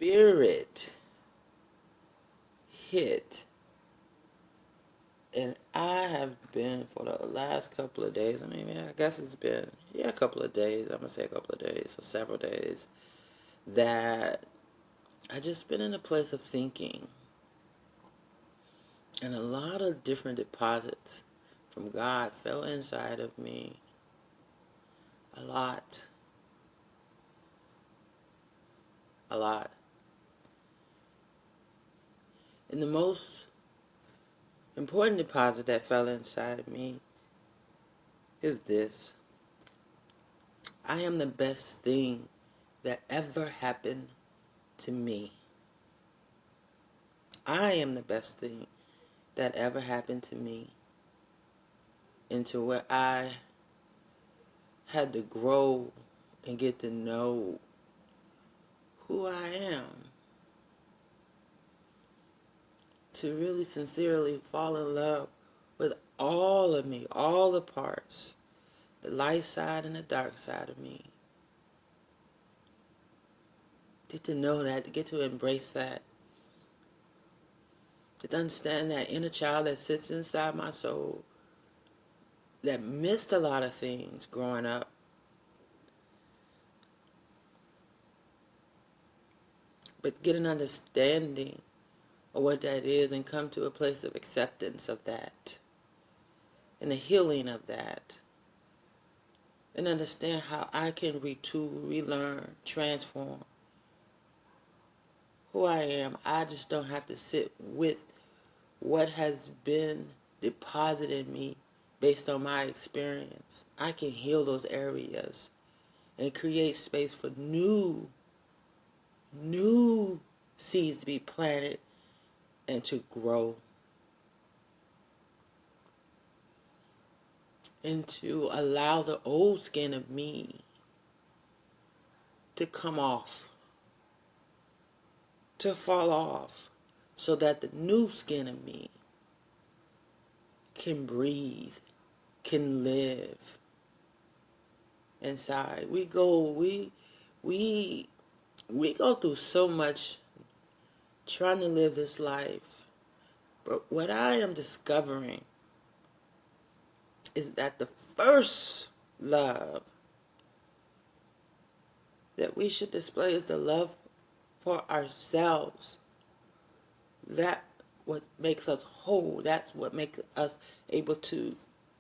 spirit hit, and I have been for the last couple of days. I mean, yeah, I guess it's been a couple of days. I'm gonna say a couple of days or several days that I just been in a place of thinking, and a lot of different deposits from God fell inside of me. A lot, a lot. And the most important deposit that fell inside of me is this: I am the best thing that ever happened to me. I am the best thing that ever happened to me, into where I had to grow and get to know who I am, to really sincerely fall in love with all of me, all the parts, the light side and the dark side of me. Get to know that, to get to embrace that, to understand that inner child that sits inside my soul that missed a lot of things growing up, but get an understanding of what that is and come to a place of acceptance of that and the healing of that, and understand how I can retool, relearn, transform who I am. I just don't have to sit with what has been deposited in me based on my experience. I can heal those areas and create space for new seeds to be planted and to grow, and to allow the old skin of me to come off, to fall off, so that the new skin of me can breathe, can live inside. We go through so much trying to live this life. But what I am discovering is that the first love that we should display is the love for ourselves. That what makes us whole. That's what makes us able to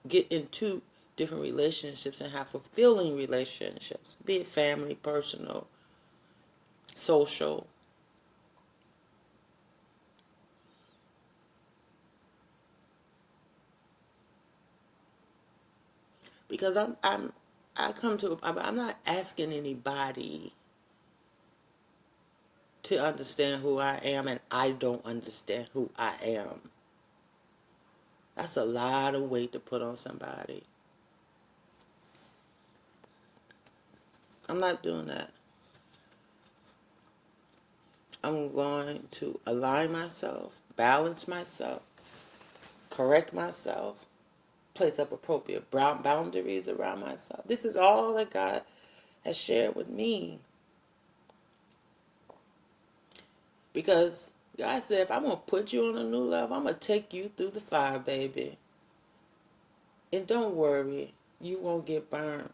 get into different relationships and have fulfilling relationships, be it family, personal, social. Because I'm not asking anybody to understand who I am, and I don't understand who I am. That's a lot of weight to put on somebody. I'm not doing that. I'm going to align myself, balance myself, correct myself, place up appropriate boundaries around myself. This is all that God has shared with me. Because God said, if I'm going to put you on a new level, I'm going to take you through the fire, baby. And don't worry, you won't get burned.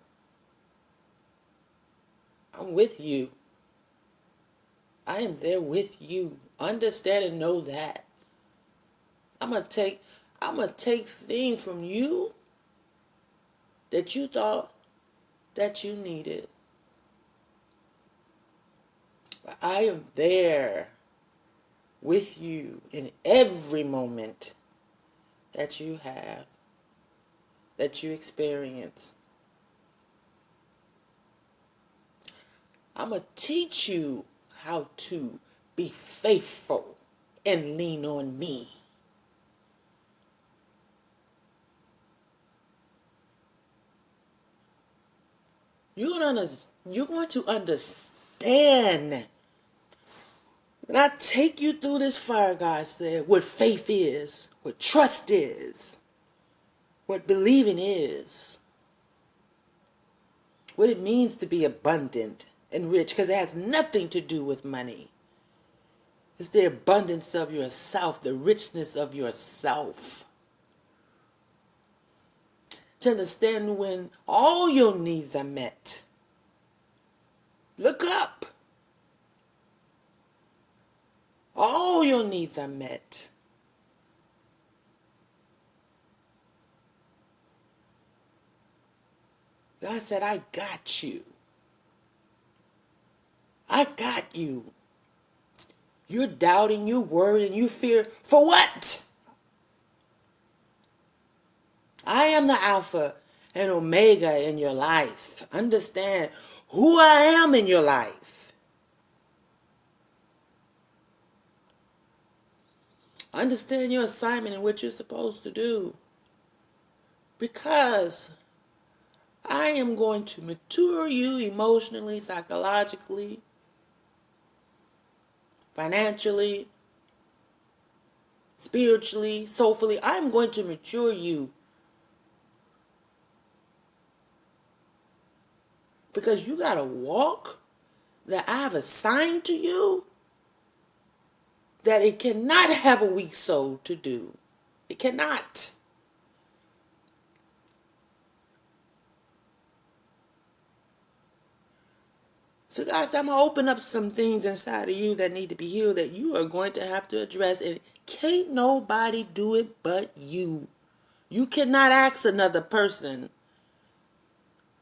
I'm with you. I am there with you. Understand and know that. I'm gonna take things from you that you thought that you needed. But I am there with you in every moment that you have, that you experience. I'm gonna teach you how to be faithful and lean on me. You're going to understand when I take you through this fire, God said, what faith is, what trust is, what believing is, what it means to be abundant and rich, because it has nothing to do with money. It's the abundance of yourself, the richness of yourself. To understand when all your needs are met. Look up. All your needs are met. God said, I got you. I got you. You're doubting, you worry, and you fear. For what? I am the Alpha and Omega in your life. Understand who I am in your life. Understand your assignment and what you're supposed to do. Because I am going to mature you emotionally, psychologically, financially, spiritually, soulfully. I'm going to mature you. Because you got to walk that I have assigned to you that it cannot have a weak soul to do. It cannot. So guys, I'm going to open up some things inside of you that need to be healed that you are going to have to address. And can't nobody do it but you. You cannot ask another person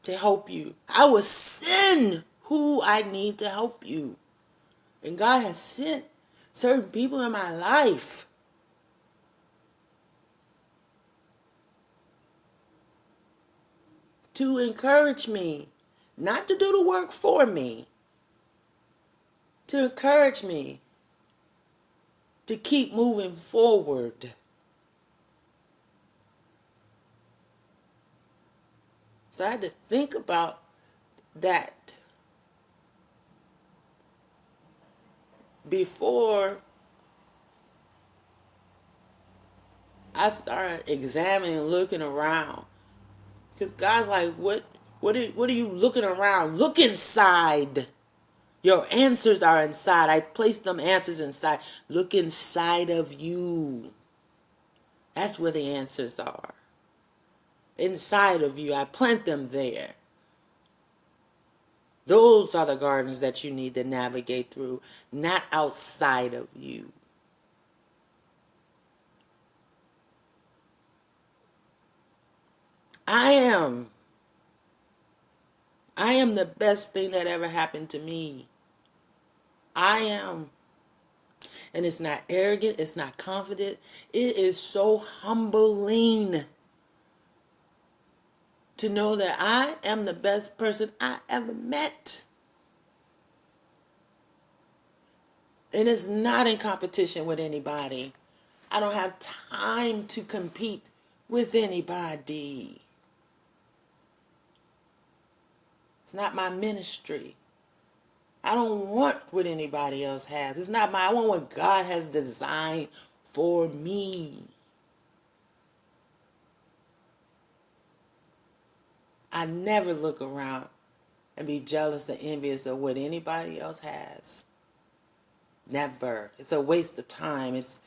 to help you. I will send who I need to help you. And God has sent certain people in my life to encourage me, not to do the work for me, to encourage me to keep moving forward. So I had to think about that before I started examining, looking around. Because God's like, what are you looking around? Look inside. Your answers are inside. I placed them answers inside. Look inside of you. That's where the answers are. Inside of you. I plant them there. Those are the gardens that you need to navigate through, not outside of you. I am the best thing that ever happened to me. I am. And it's not arrogant. It's not confident. It is so humbling to know that I am the best person I ever met. And it's not in competition with anybody. I don't have time to compete with anybody. It's not my ministry. I don't want what anybody else has. It's not I want what God has designed for me. I never look around and be jealous or envious of what anybody else has. Never. It's a waste of time. It's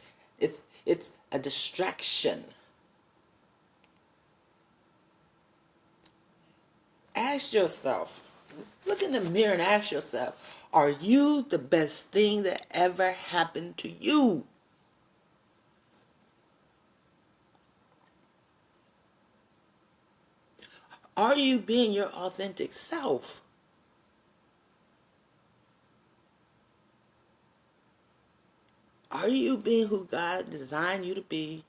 a distraction. Ask yourself, look in the mirror and ask yourself, are you the best thing that ever happened to you? Are you being your authentic self? Are you being who God designed you to be?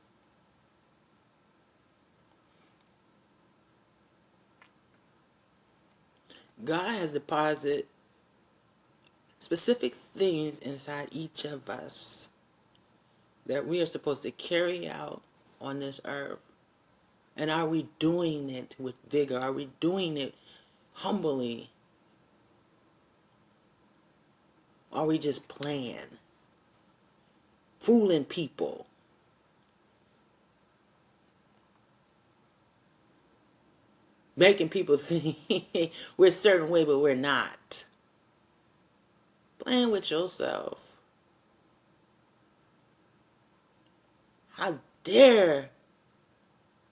God has deposited specific things inside each of us that we are supposed to carry out on this earth. And are we doing it with vigor? Are we doing it humbly? Are we just playing? Fooling people? Making people think we're a certain way, but we're not. Playing with yourself. How dare,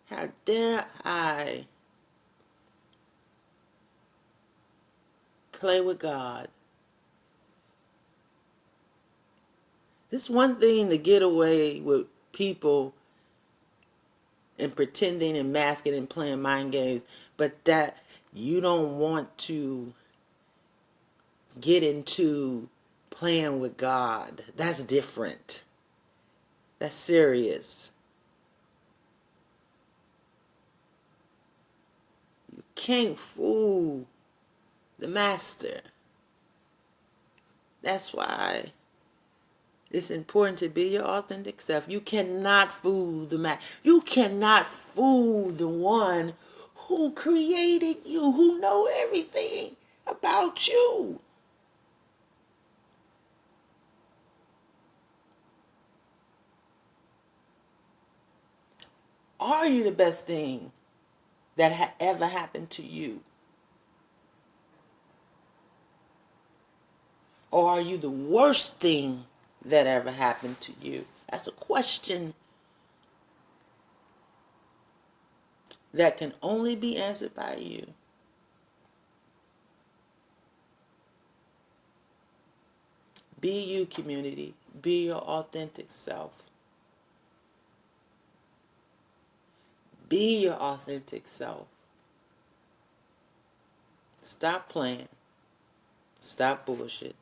how dare I play with God? It's one thing to get away with people and pretending and masking and playing mind games, but that you don't want to get into playing with God. That's different. That's serious. You can't fool the master. That's why it's important to be your authentic self. You cannot fool the man. You cannot fool the one who created you, who know everything about you. Are you the best thing that ever happened to you? Or are you the worst thing that ever happened to you? That's a question that can only be answered by you. Be you, community. Be your authentic self. Be your authentic self. Stop playing. Stop bullshit.